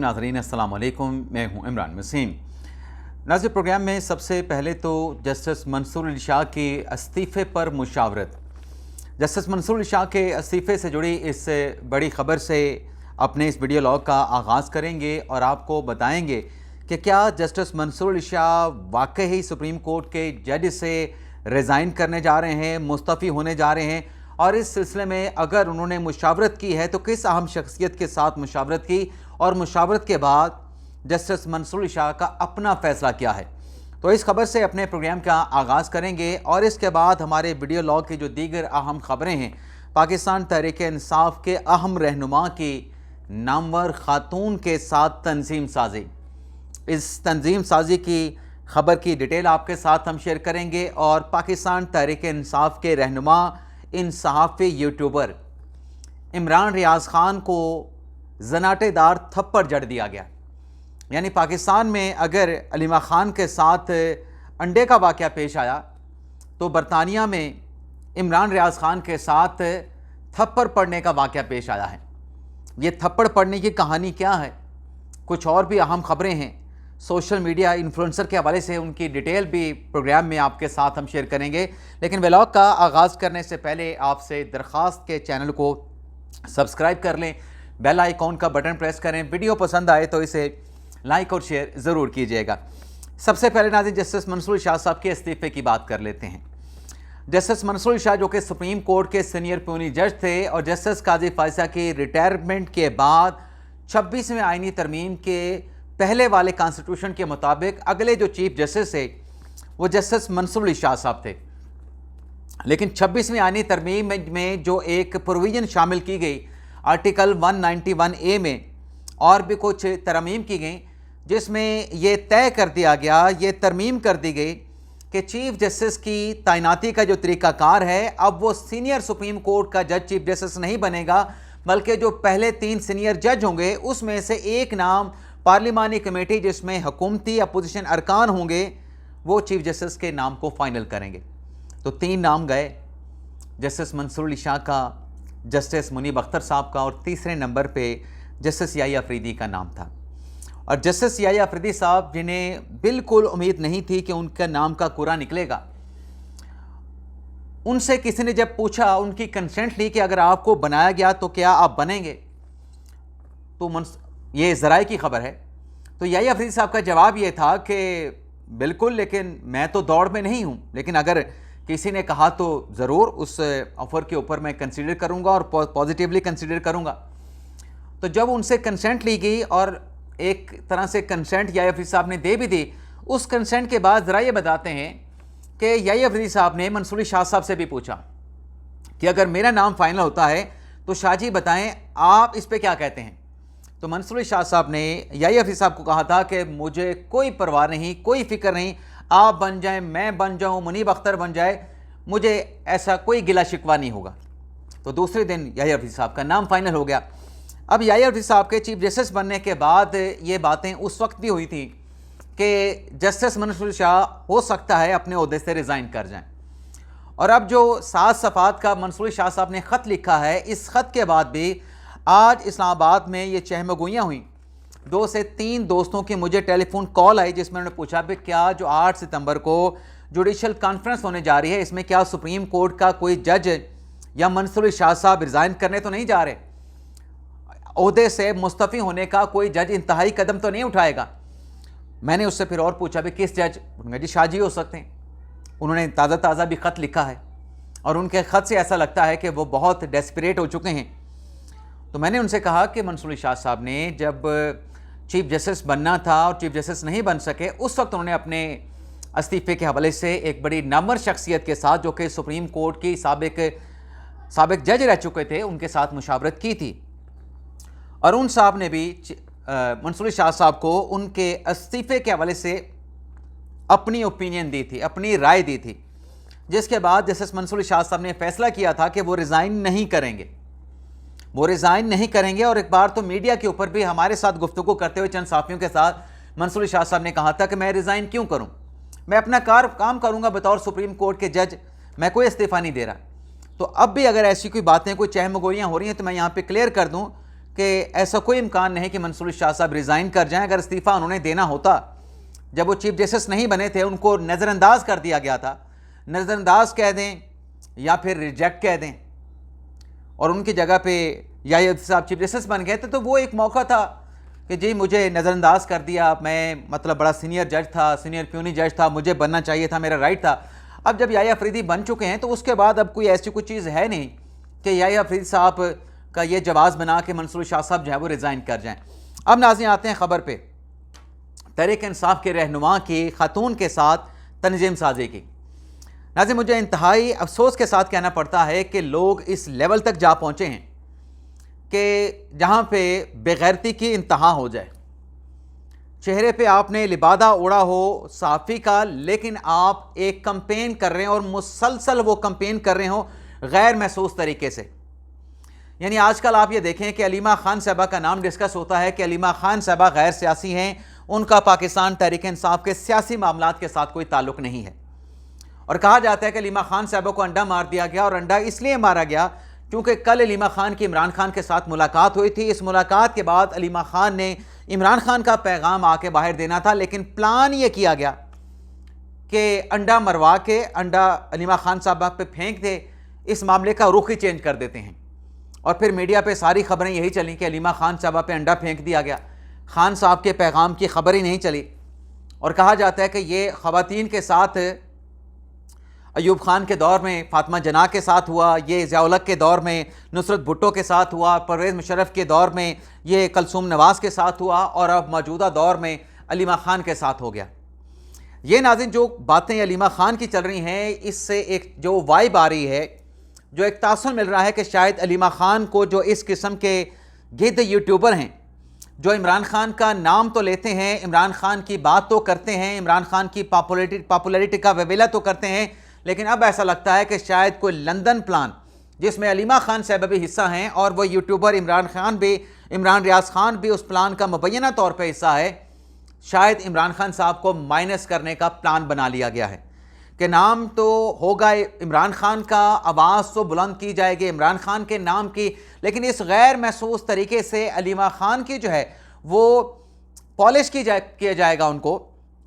नाज़रीन अस्सलाम वालेकुम, मैं हूं इमरान वसीम। नाज़िर, प्रोग्राम में सबसे पहले तो जस्टिस मंसूर अली शाह के इस्तीफ़े पर मुशावरत। जस्टिस मंसूर अली शाह के इस्तीफ़े से जुड़ी इस बड़ी ख़बर से अपने इस वीडियो लॉग का आगाज़ करेंगे और आपको बताएंगे कि क्या जस्टिस मंसूर अली शाह वाकई ही सुप्रीम कोर्ट के जज से रिज़ाइन करने जा रहे हैं, मुस्तफ़ी होने जा रहे हैं, और इस सिलसिले में अगर उन्होंने मुशावरत की है तो किस अहम शख्सियत के साथ मुशावरत की, और मुशावरत के बाद जस्टिस मंसूर अली शाह का अपना फ़ैसला क्या है। तो इस खबर से अपने प्रोग्राम का आगाज़ करेंगे और इसके बाद हमारे वीडियो लॉग की जो दीगर अहम ख़बरें हैं, पाकिस्तान तहरीक इंसाफ के अहम रहनुमा की नामवर खातून के साथ तंजीम साजी, इस तंजीम साजी की ख़बर की डिटेल आपके साथ हम शेयर करेंगे। और पाकिस्तान तहरीक इंसाफ के रहनुमा इन सहाफ़ी यूट्यूबर इमरान रियाज़ ख़ान को जनाटेदार थप्पड़ जड़ दिया गया। यानी पाकिस्तान में अगर अलीमा ख़ान के साथ अंडे का वाक़या पेश आया तो बरतानिया में इमरान रियाज़ ख़ान के साथ थप्पड़ पड़ने का वाक़या पेश आया है। ये थप्पड़ पड़ने की कहानी क्या है, कुछ और भी अहम ख़बरें हैं सोशल मीडिया इन्फ्लुएंसर के हवाले से, उनकी डिटेल भी प्रोग्राम में आपके साथ हम शेयर करेंगे। लेकिन व्लॉग का आगाज़ करने से पहले आपसे दरख्वास्त के चैनल को सब्सक्राइब कर लें, बेल आइकॉन का बटन प्रेस करें, वीडियो पसंद आए तो इसे लाइक और शेयर ज़रूर कीजिएगा। सबसे पहले नाज़रीन जस्टिस मंसूर अली शाह साहब के इस्तीफ़े की बात कर लेते हैं। जस्टिस मंसूर अली शाह जो कि सुप्रीम कोर्ट के सीनियर प्यूनी जज थे और जस्टिस काजी फायसा की रिटायरमेंट के बाद 26वें आईनी तरमीम के पहले वाले कॉन्स्टिट्यूशन के मुताबिक अगले जो चीफ जस्टिस थे वो जस्टिस मंसूर अली शाह साहब थे। लेकिन 26वीं आईनी तरमीम में जो एक प्रोविज़न शामिल की गई आर्टिकल 191A में, और भी कुछ तरमीम की गई जिसमें ये तय कर दिया गया, ये तरमीम कर दी गई कि चीफ जस्टिस की तैनाती का जो तरीक़ाकार है, अब वो सीनियर सुप्रीम कोर्ट का जज चीफ जस्टिस नहीं बनेगा, बल्कि जो पहले 3 सीनियर जज होंगे उसमें से एक नाम पार्लिमानी कमेटी जिसमें हुकूमती अपोजिशन अरकान होंगे वो चीफ जस्टिस के नाम को फाइनल करेंगे। तो 3 नाम गए, जस्टिस मंसूर अली शाह का, जस्टिस मुनीब अख्तर साहब का, और तीसरे नंबर पे जस्टिस याहिया अफरीदी का नाम था। और जस्टिस याहिया अफरीदी साहब जिन्हें बिल्कुल उम्मीद नहीं थी कि उनका नाम का कुरा निकलेगा, उनसे किसी ने जब पूछा, उनकी कंसेंट ली कि अगर आपको बनाया गया तो क्या आप बनेंगे, तो ये ज़राए की ख़बर है, तो याहिया अफरीदी साहब का जवाब ये था कि बिल्कुल, लेकिन मैं तो दौड़ में नहीं हूँ, लेकिन अगर किसी ने कहा तो ज़रूर उस ऑफ़र के ऊपर मैं कंसीडर करूँगा और पॉजिटिवली कंसीडर करूँगा। तो जब उनसे कंसेंट ली गई और एक तरह से कंसेंट याहिया अफरीदी साहब ने दे भी दी, उस कंसेंट के बाद ज़रा ये बताते हैं कि याहिया अफरीदी साहब ने मंसूर अली शाह साहब से भी पूछा कि अगर मेरा नाम फाइनल होता है तो शाह जी बताएं आप इस पर क्या कहते हैं। तो मंसूर अली शाह साहब ने याहिया अफरीदी साहब को कहा था कि मुझे कोई परवाह नहीं, कोई फ़िक्र नहीं, आप बन जाएं, मैं बन जाऊं, मुनीब अख्तर बन जाए, मुझे ऐसा कोई गिला शिकवा नहीं होगा। तो दूसरे दिन याहिया अफरीदी साहब का नाम फाइनल हो गया। अब याहिया अफरीदी साहब के चीफ जस्टिस बनने के बाद ये बातें उस वक्त भी हुई थी कि जस्टिस मंसूर अली शाह हो सकता है अपने ओहदे से रिज़ाइन कर जाएं। और अब जो 7 सफ़ात का मंसूर अली शाह साहब ने ख़त लिखा है, इस ख़त के बाद भी आज इस्लामाबाद में ये चहमगोइयाँ हुई। 2 से 3 दोस्तों की मुझे टेलीफोन कॉल आई जिसमें उन्होंने पूछा भी क्या जो 8 सितंबर को जुडिशल कॉन्फ्रेंस होने जा रही है, इसमें क्या सुप्रीम कोर्ट का कोई जज या मंसूर अली शाह साहब रिज़ाइन करने तो नहीं जा रहे, ओहदे से मुस्तफ़ी होने का कोई जज इंतहाई कदम तो नहीं उठाएगा। मैंने उससे फिर और पूछा भी किस जज, उन्होंने जी शाह जी हो सकते हैं। उन्होंने ताज़ा भी ख़त लिखा है और उनके ख़त से ऐसा लगता है कि वो बहुत डेस्परेट हो चुके हैं। तो मैंने उनसे कहा कि मंसूर अली शाह साहब ने जब चीफ जस्टिस बनना था और चीफ जस्टिस नहीं बन सके, उस वक्त उन्होंने अपने इस्तीफ़े के हवाले से एक बड़ी नामवर शख्सियत के साथ जो कि सुप्रीम कोर्ट की साबिक जज रह चुके थे, उनके साथ मुशावरत की थी। और उन साहब ने भी मंसूर अली शाह साहब को उनके इस्तीफ़े के हवाले से अपनी ओपिनियन दी थी, अपनी राय दी थी, जिसके बाद जस्टिस मंसूर अली शाह साहब ने फैसला किया था कि वो रिज़ाइन नहीं करेंगे, वो रिज़ाइन नहीं करेंगे। और एक बार तो मीडिया के ऊपर भी हमारे साथ गुफ्तगू करते हुए चंद साथियों के साथ मंसूर अली शाह साहब ने कहा था कि मैं रिज़ाइन क्यों करूं, मैं अपना काम करूंगा बतौर सुप्रीम कोर्ट के जज, मैं कोई इस्तीफ़ा नहीं दे रहा। तो अब भी अगर ऐसी कोई बातें, कोई चहमगोइयाँ हो रही हैं तो मैं यहाँ पे क्लियर कर दूँ कि ऐसा कोई इम्कान नहीं कि मंसूर शाह साहब रिज़ाइन कर जाएं। अगर इस्तीफ़ा उन्होंने देना होता, जब वो चीफ जस्टिस नहीं बने थे, उनको नज़रअंदाज कर दिया गया था, नज़रअंदाज कह दें या फिर रिजेक्ट कह दें, और उनकी जगह पे याहिया साहब चीफ जस्टिस बन गए थे, तो वो एक मौका था कि जी मुझे नज़रअंदाज कर दिया, मैं मतलब बड़ा सीनियर जज था, सीनियर प्यूनी जज था, मुझे बनना चाहिए था, मेरा राइट था। अब जब याहिया अफरीदी बन चुके हैं तो उसके बाद अब कोई ऐसी कोई चीज़ है नहीं कि याहिया अफरीदी साहब का ये जवाज़ बना कि मंसूर शाह साहब जो है वो रिज़ाइन कर जाएँ। अब नाज़रीन आते हैं ख़बर पे, तहरीक इंसाफ के रहनुमा की खातून के साथ तंजीम साजी की। नाज़रीन मुझे इंतहाई अफसोस के साथ कहना पड़ता है कि लोग इस लेवल तक जा पहुँचे हैं कि जहाँ पे बेगैरती की इंतहा हो जाए। चेहरे पे आपने लिबादा ओढ़ा हो साफ़ी का, लेकिन आप एक कंपेन कर रहे हैं और मुसलसल वो कंपेन कर रहे हो गैर महसूस तरीके से। यानी आजकल आप ये देखें कि अलीमा खान साहबा का नाम डिस्कस होता है कि अलीमा खान साहबा गैर सियासी हैं, उनका पाकिस्तान तहरीक इंसाफ के सियासी मामलात के साथ कोई ताल्लुक़ नहीं है। और कहा जाता है कि अलीमा खान साहबा को अंडा मार दिया गया, और अंडा इसलिए मारा गया क्योंकि कल अलीमा खान की इमरान खान के साथ मुलाकात हुई थी। इस मुलाकात के बाद अलीमा खान ने इमरान खान का पैगाम आके बाहर देना था, लेकिन प्लान ये किया गया कि अंडा मरवा के अंडा अलीमा खान साहबा पे फेंक दे, इस मामले का रुख ही चेंज कर देते हैं। और फिर मीडिया पे सारी खबरें यही चली कि अलीमा खान साहबा पे अंडा फेंक दिया गया, खान साहब के पैगाम की खबर ही नहीं चली। और कहा जाता है कि ये ख़वातीन के साथ अयूब खान के दौर में फातिमा जना के साथ हुआ, ये ज़िया-उल-हक के दौर में नुसरत भुट्टो के साथ हुआ, परवेज़ मुशर्रफ के दौर में ये कलसूम नवाज़ के साथ हुआ, और अब मौजूदा दौर में अलीमा खान के साथ हो गया। ये नाज़रीन जो बातें अलीमा खान की चल रही हैं, इससे एक जो वाइब आ रही है, जो एक तासुर मिल रहा है कि शायद अलीमा खान को जो इस किस्म के गिद्ध यूट्यूबर हैं, जो इमरान खान का नाम तो लेते हैं, इमरान खान की बात तो करते हैं, इमरान खान की पॉपुलैरिटी का वेवेला तो करते हैं, लेकिन अब ऐसा लगता है कि शायद कोई लंदन प्लान जिसमें अलीमा खान साहब भी हिस्सा हैं और वो यूट्यूबर इमरान रियाज खान भी उस प्लान का मुबैना तौर पे हिस्सा है, शायद इमरान खान साहब को माइनस करने का प्लान बना लिया गया है कि नाम तो होगा इमरान खान का, आवाज़ तो बुलंद की जाएगी इमरान खान के नाम की, लेकिन इस गैर महसूस तरीके से अलीमा खान की जो है वो पॉलिश किया जाएगा,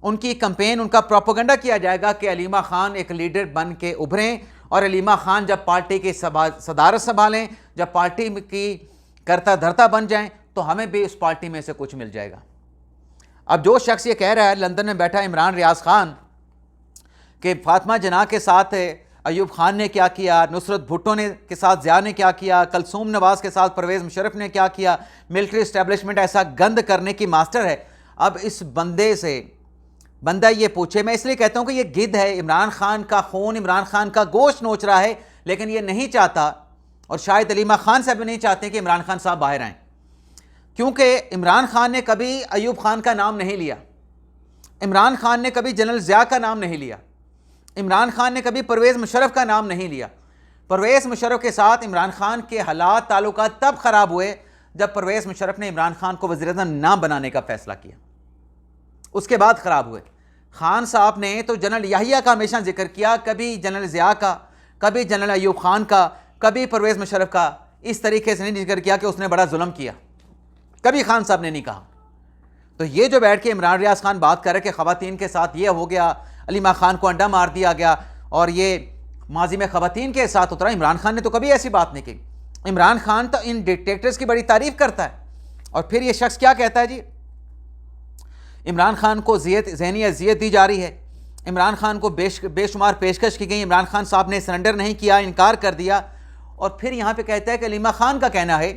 उनकी कंपेन, उनका प्रोपेगेंडा किया जाएगा कि अलीमा खान एक लीडर बन के उभरें, और अलीमा खान जब पार्टी की सदारत संभालें, जब पार्टी की करता धरता बन जाएं, तो हमें भी उस पार्टी में से कुछ मिल जाएगा। अब जो शख्स ये कह रहा है लंदन में बैठा इमरान रियाज खान कि फातिमा जना के साथ अयूब खान ने क्या किया, नुसरत भुट्टो के साथ ज़िया ने क्या किया, कलसूम नवाज़ के साथ परवेज़ मुशर्रफ ने क्या किया, मिलिट्री इस्टेब्लिशमेंट ऐसा गंद करने की मास्टर है। अब इस बंदे से बंदा ये पूछे, मैं इसलिए कहता हूँ कि ये गिद्ध है, इमरान खान का खून, इमरान खान का गोश्त नोच रहा है, लेकिन ये नहीं चाहता, और शायद अलीमा खान साहब भी नहीं चाहते कि इमरान खान साहब बाहर आएँ, क्योंकि इमरान खान ने कभी अयूब खान का नाम नहीं लिया, इमरान खान ने कभी जनरल ज़िया का नाम नहीं लिया, इमरान खान ने कभी परवेज़ मुशर्रफ का नाम नहीं लिया। परवेज़ मुशर्रफ के साथ इमरान खान के हालात ताल्लुकात तब ख़राब हुए जब परवेज़ मुशर्रफ ने इमरान खान को वज़ीर-ए-आज़म ना बनाने का फ़ैसला किया, उसके बाद ख़राब हुए। खान साहब ने तो जनरल याहिया का हमेशा जिक्र किया, कभी जनरल ज़िया का, कभी जनरल अयूब खान का, कभी परवेज़ मुशर्रफ का, इस तरीके से नहीं जिक्र किया कि उसने बड़ा जुल्म किया, कभी खान साहब ने नहीं कहा। तो ये जो बैठ के इमरान रियाज खान बात कर रहे कि ख़वातीन के साथ ये हो गया, अलीमा खान को अंडा मार दिया गया, और ये माजी में ख़वातीन के साथ उतरा, इमरान खान ने तो कभी ऐसी बात नहीं की। इमरान खान तो इन डिक्टेटर्स की बड़ी तारीफ़ करता है, और फिर ये शख्स क्या कहता है जी, इमरान खान को ज़हनी अजियत दी जा रही है, इमरान खान को बेशुमार पेशकश की गई, इमरान खान साहब ने सरेंडर नहीं किया, इनकार कर दिया, और फिर यहाँ पे कहता है कि अलीमा खान का कहना है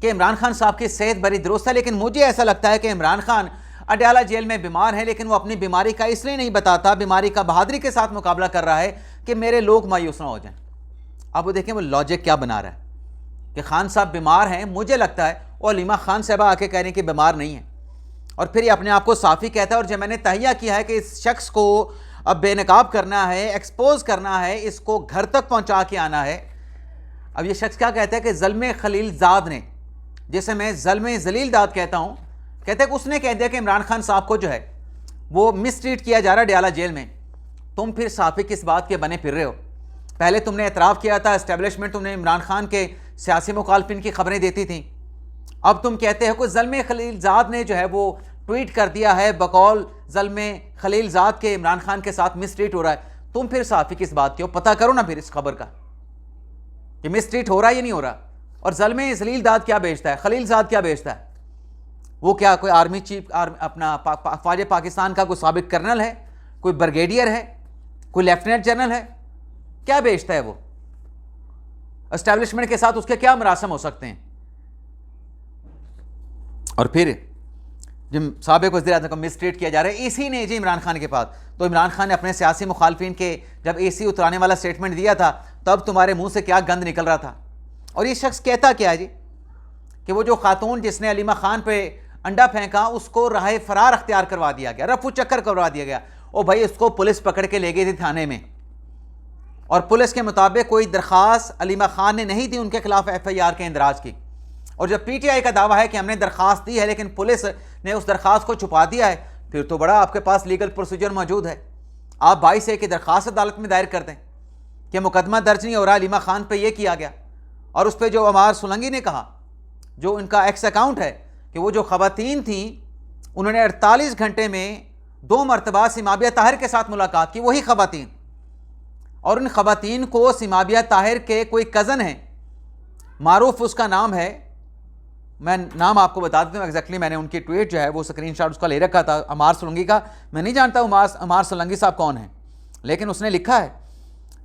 कि इमरान खान साहब की सेहत बड़ी दुरुस्त है, लेकिन मुझे ऐसा लगता है कि इमरान खान अडयाला जेल में बीमार है, लेकिन वो अपनी बीमारी का इसलिए नहीं बताता, बीमारी का बहादुरी के साथ मुकाबला कर रहा है कि मेरे लोग मायूस ना हो जाएं। अब वो देखें वो लॉजिक क्या बना रहा है कि खान साहब बीमार हैं, मुझे लगता है, और अलीमा खान साहबा आके कह रहे हैं कि बीमार नहीं है, और फिर ये अपने आप को साफ़ी कहता है। और जब मैंने तहिया किया है कि इस शख्स को अब बेनकाब करना है, एक्सपोज करना है, इसको घर तक पहुँचा के आना है। अब ये शख्स क्या कहता है कि ज़ल्मे खलीलजाद ने, जिसे मैं ज़ल्मे जलीलदाद कहता हूँ, कहते हैं कि उसने कह दिया कि इमरान खान साहब को जो है वो मिसट्रीट किया जा रहा है अडयाला जेल में। तुम फिर साफ़ी किस बात के बने फिर रहे हो? पहले तुमने एतराफ़ किया था, इस्टेब्लिशमेंट तुमने इमरान खान के सियासी मुखालफिन की खबरें देती थी, अब तुम कहते हो कि ज़ल्मे खलीलज़ाद ने जो है वो ट्वीट कर दिया है बकौल ज़ल्मे खलीलज़ाद के इमरान खान के साथ मिसट्रीट हो रहा है। तुम फिर साफ़ी किस बात के हो? पता करो ना फिर इस खबर का कि मिसट्रीट हो रहा है या नहीं हो रहा। और ज़ल्मे खलीलज़ाद क्या बेचता है, खलीलज़ाद क्या बेचता है? वो क्या कोई आर्मी चीफ अपना फ़ौज पाकिस्तान का कोई साबिक कर्नल है, कोई ब्रिगेडियर है, कोई लेफ्टिनेंट जनरल है? क्या बेचता है वो? एस्टेब्लिशमेंट के साथ उसके क्या मरासम हो सकते हैं? और फिर जब साबिक वज़ीर-ए-आज़म को मिसट्रीट किया जा रहा है इसी ने जी इमरान खान के पास, तो इमरान खान ने अपने सियासी मुखालफिन के जब एसी उतराने वाला स्टेटमेंट दिया था तब तुम्हारे मुंह से क्या गंद निकल रहा था। और ये शख्स कहता क्या है जी कि वो जो खातून जिसने अलीमा खान पे अंडा फेंका उसको राह फरार अख्तियार करवा दिया गया, रफू चक्कर करवा दिया गया। ओ भाई, उसको पुलिस पकड़ के ले गई थी थाने में और पुलिस के मुताबिक कोई दरख्वास्त अलीमा खान ने नहीं दी उनके खिलाफ FIR के इंदराज की। और जब PTI का दावा है कि हमने दरख्वास्त दी है लेकिन पुलिस ने उस दरख्वास्त को छुपा दिया है, फिर तो बड़ा आपके पास लीगल प्रोसीजर मौजूद है। आप 22A की दरख्वास्त अदालत में दायर कर दें कि मुकदमा दर्ज नहीं हो रहा, अलीमा खान पे ये किया गया। और उस पर जो अमार सोलंकी ने कहा, जो उनका एक्स अकाउंट है, कि वो जो ख़वातीन थी उन्होंने 48 घंटे में 2 मरतबा सिमाबिया ताहिर के साथ मुलाकात की, वही ख़वातीन। और उन ख़वातीन को सिमाबिया ताहिर के कोई कज़न है, मारूफ उसका नाम है, मैं नाम आपको बता देता हूँ एग्जैक्टली। मैंने उनकी ट्वीट जो है वो स्क्रीनशॉट उसका ले रखा था, अमार सोलंकी का। मैं नहीं जानता अमार सोलंकी साहब कौन है, लेकिन उसने लिखा है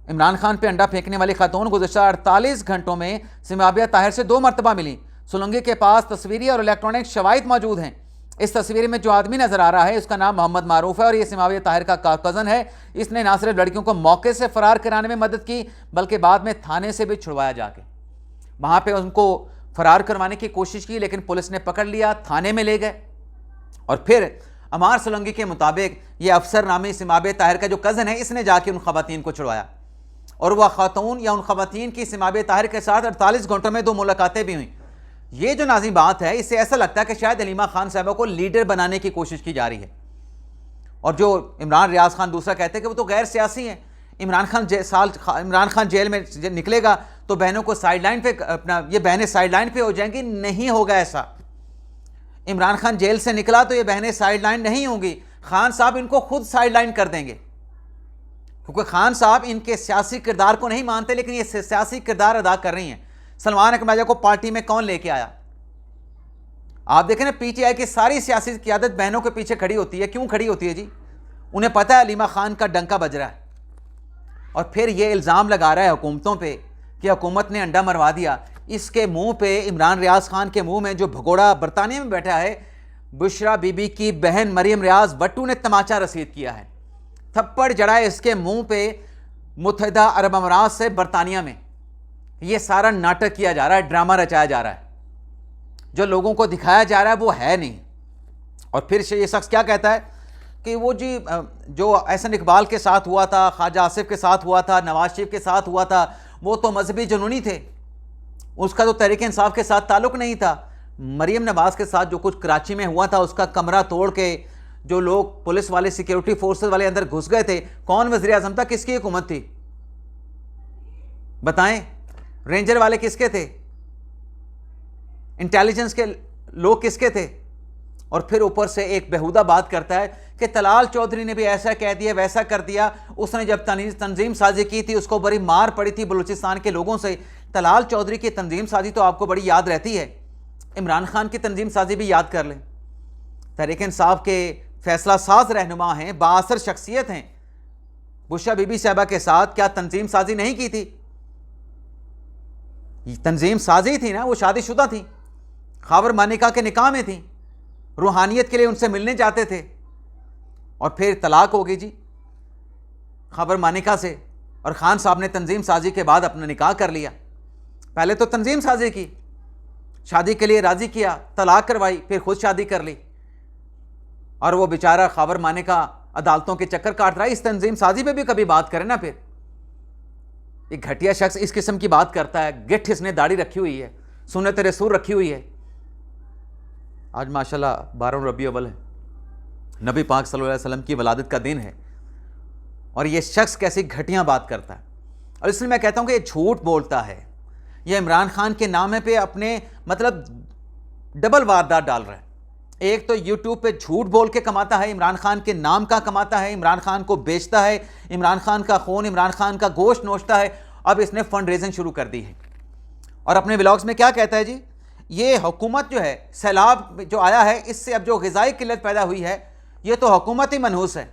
इमरान खान पे अंडा फेंकने वाली खातून गुज़श्ता 48 घंटों में सिमाबिया ताहिर से 2 मरतबा मिली। सोलंकी के पास तस्वीरी और इलेक्ट्रॉनिक शवाहिद मौजूद हैं। इस तस्वीर में जो आदमी नजर आ रहा है उसका नाम मोहम्मद मारूफ है और ये सिमाबिया ताहिर का कज़न है। इसने ना सिर्फ लड़कियों को मौके से फरार कराने में मदद की बल्कि बाद में थाने से भी छुड़वाया, जाके वहाँ पे उनको फरार करवाने की कोशिश की, लेकिन पुलिस ने पकड़ लिया, थाने में ले गए। और फिर अमार सोलंकी के मुताबिक ये अफसर नामी सिमाबिया ताहिर का जो कज़न है इसने जाके उन ख़वातीन को छुड़वाया और वह खातून या उन ख़वातीन की सिमाबिया ताहिर के साथ 48 घंटों में 2 मुलाकातें भी हुई। ये जो नाज़िम बात है, इससे ऐसा लगता है कि शायद अलीमा खान साहबा को लीडर बनाने की कोशिश की जा रही है। और जो इमरान रियाज खान दूसरा कहते हैं कि वो तो गैर सियासी हैं। इमरान खान जेल में निकलेगा तो बहनों को साइडलाइन पे अपना, ये बहनें साइडलाइन पे हो जाएंगी। नहीं होगा ऐसा। इमरान खान जेल से निकला तो ये बहनें साइडलाइन नहीं होंगी, खान साहब इनको खुद साइडलाइन कर देंगे, क्योंकि खान साहब इनके सियासी किरदार को नहीं मानते, लेकिन ये सियासी किरदार अदा कर रही हैं। सलमान अकमल को पार्टी में कौन लेके आया? आप देखें ना, PTI की सारी सियासी क़यादत बहनों के पीछे खड़ी होती है। क्यों खड़ी होती है जी? उन्हें पता है अलीमा खान का डंका बज रहा है। और फिर ये इल्ज़ाम लगा रहा है हुकूमतों पे कि हुकूमत ने अंडा मरवा दिया। इसके मुंह पे, इमरान रियाज खान के मुंह में जो भगोड़ा बरतानिया में बैठा है, बुशरा बीबी की बहन मरियम रियाज भट्टू ने तमाचा रसीद किया है, थप्पड़ जड़ा है इसके मुंह पे मुत्तहिदा अरब अमारात से बरतानिया में। ये सारा नाटक किया जा रहा है, ड्रामा रचाया जा रहा है, जो लोगों को दिखाया जा रहा है वो है नहीं। और फिर ये शख्स क्या कहता है कि वो जी जो एहसन इकबाल के साथ हुआ था, ख्वाजा आसिफ के साथ हुआ था, नवाज शरीफ के साथ हुआ था, वो तो मजहबी जुनूनी थे, उसका तो तहरीक इंसाफ के साथ ताल्लुक़ नहीं था। मरीम नवाज के साथ जो कुछ कराची में हुआ था, उसका कमरा तोड़ के जो लोग पुलिस वाले, सिक्योरिटी फोर्सेस वाले अंदर घुस गए थे, कौन वज़ीर आज़म था? किसकी हुकूमत थी? बताएं। रेंजर वाले किसके थे? इंटेलिजेंस के लोग किसके थे? और फिर ऊपर से एक बेहुदा बात करता है कि तलाल चौधरी ने भी ऐसा कह दिया, वैसा कर दिया। उसने जब तंजीम साजी की थी उसको बड़ी मार पड़ी थी बलूचिस्तान के लोगों से। तलाल चौधरी की तंजीम साजी तो आपको बड़ी याद रहती है, इमरान खान की तंजीम साजी भी याद कर लें। तहरीक इंसाफ के फैसला साज रहनुमा हैं, बाअसर शख्सियत हैं। बुशरा बीबी साहबा के साथ क्या तंजीम साजी नहीं की थी? तंजीम साजी थी ना, वो शादीशुदा थी, खावर मानिका के निकाह में थी, रूहानियत के लिए उनसे मिलने जाते थे। और फिर तलाक हो गई जी खाबर मानिका से, और खान साहब ने तंजीम साजी के बाद अपना निकाह कर लिया। पहले तो तंजीम साजी की, शादी के लिए राज़ी किया, तलाक करवाई, फिर खुद शादी कर ली। और वो बेचारा खाबर मानिका अदालतों के चक्कर काट रहा है। इस तंजीम साजी पे भी कभी बात करें ना। फिर एक घटिया शख्स इस किस्म की बात करता है। गिट्ठ इसने दाढ़ी रखी हुई है, सुन्नत रसूल रखी हुई है। आज माशाल्लाह 12 रबी अव्वल है, नबी पाक सल्लल्लाहु अलैहि वसल्लम की वलादत का दिन है, और ये शख्स कैसी घटिया बात करता है। और इसलिए मैं कहता हूँ कि ये झूठ बोलता है। ये इमरान खान के नाम पे अपने मतलब डबल वारदात डाल रहा है। एक तो यूट्यूब पे झूठ बोल के कमाता है, इमरान खान के नाम का कमाता है, इमरान खान को बेचता है, इमरान खान का खून, इमरान खान का गोश्त नोचता है। अब इसने फंड रेजिंग शुरू कर दी है और अपने व्लॉग्स में क्या कहता है जी, ये हुकूमत जो है, सैलाब जो आया है इससे अब जो ग़िज़ाई किल्लत पैदा हुई है, ये तो हुकूमत ही मनहूस है।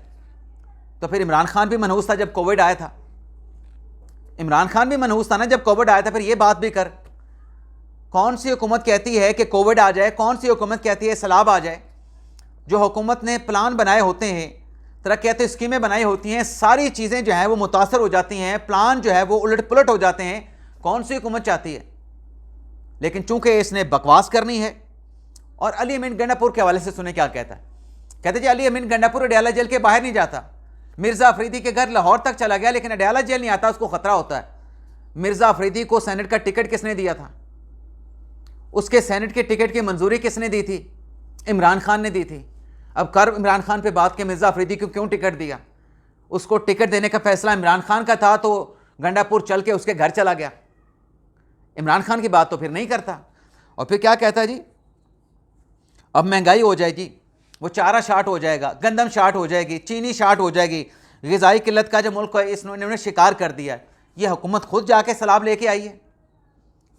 तो फिर इमरान खान भी मनहूस था जब कोविड आया था, इमरान खान भी मनहूस था ना जब कोविड आया था। फिर ये बात भी कर, कौन सी हुकूमत कहती है कि कोविड आ जाए, कौन सी हुकूमत कहती है सैलाब आ जाए। जो हुकूमत ने प्लान बनाए होते हैं, तरक्याती स्कीमें बनाई होती हैं, सारी चीज़ें जो हैं वो मुतासर हो जाती हैं, प्लान जो है वो उलट पुलट हो जाते हैं। कौन सी हुकूमत चाहती है? लेकिन चूंकि इसने बकवास करनी है। और अली अमीन गंडापुर के हवाले से सुने क्या कहता है। कहते जी अली अमीन गंडापुर अडयाला जेल के बाहर नहीं जाता, मिर्ज़ा अफरीदी के घर लाहौर तक चला गया लेकिन अडयाला जेल नहीं आता, उसको खतरा होता है। मिर्ज़ा अफरीदी को सेनेट का टिकट किसने दिया था? उसके सेनेट के टिकट की मंजूरी किसने दी थी? इमरान खान ने दी थी। अब कर इमरान खान पे बात के मिर्ज़ा अफरीदी को क्यों टिकट दिया? उसको टिकट देने का फैसला इमरान खान का था तो गंडापुर चल के उसके घर चला गया। इमरान खान की बात तो फिर नहीं करता। और फिर क्या कहता है जी, अब महंगाई हो जाएगी, वो चारा शार्ट हो जाएगा, गंदम शार्ट हो जाएगी, चीनी शार्ट हो जाएगी, ग़िज़ाई किल्लत का जो मुल्क है इन्होंने शिकार कर दिया है। ये हुकूमत खुद जाके सैलाब लेके आई है,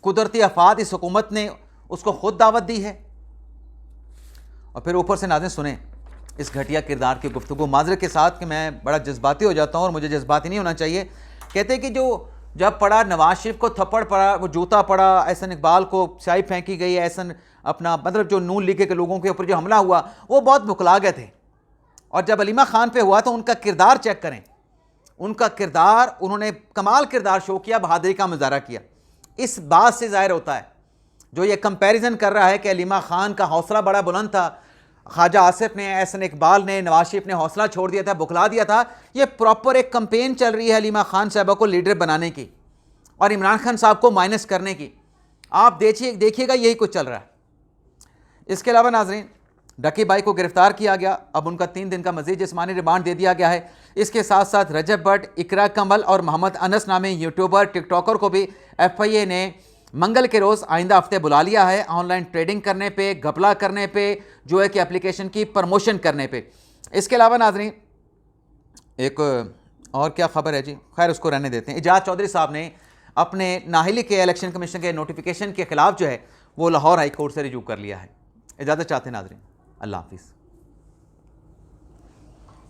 कुदरती आफात इस हुकूमत ने उसको खुद दावत दी है। और फिर ऊपर से नाज़रीन सुने इस घटिया किरदार की गुफ्तगू, माजरे के साथ कि मैं बड़ा जज्बाती हो जाता हूँ और मुझे जज्बाती नहीं होना चाहिए। कहते हैं कि जो जब पड़ा नवाज शरीफ को थप्पड़ पड़ा, वो जूता पड़ा, एहसन इकबाल को स्याही फेंकी गई, एहसन अपना मतलब जो नून लीग के लोगों के ऊपर जो हमला हुआ वो बहुत बुखला गए थे। और जब अलीमा खान पे हुआ तो उनका किरदार चेक करें, उनका किरदार, उन्होंने कमाल किरदार शो किया, बहादुरी का मुजाहरा किया। इस बात से ज़ाहिर होता है जो ये कंपैरिजन कर रहा है कि अलीमा खान का हौसला बड़ा बुलंद था, ख्वाजा आसिफ ने, एहसन इकबाल ने, नवाज शरीफ ने हौसला छोड़ दिया था, बुखला दिया था। ये प्रॉपर एक कंपेन चल रही है अलीमा खान साहबा को लीडर बनाने की और इमरान खान साहब को माइनस करने की। आप देखिएगा यही कुछ चल रहा है। इसके अलावा नाजरीन डकी भाई को गिरफ्तार किया गया, अब उनका 3 दिन का मजीद जिस्मानी रिमांड दे दिया गया है। इसके साथ साथ रजब भट्ट, इकरा कमल और मोहम्मद अनस नामे यूट्यूबर टिकटॉकर को भी FIA ने मंगल के रोज़ आइंदा हफ्ते बुला लिया है, ऑनलाइन ट्रेडिंग करने पे, घपला करने पे, जो है कि एप्लीकेशन की प्रमोशन करने पे। इसके अलावा नाजरीन एक और क्या खबर है जी, खैर उसको रहने देते हैं। इजाज़ चौधरी साहब ने अपने नाहली के इलेक्शन कमीशन के नोटिफिकेशन के खिलाफ जो है वो लाहौर हाई कोर्ट से रिजू कर लिया है। इजाज़त चाहते हैं नाजरीन, अल्लाह हाफिज़।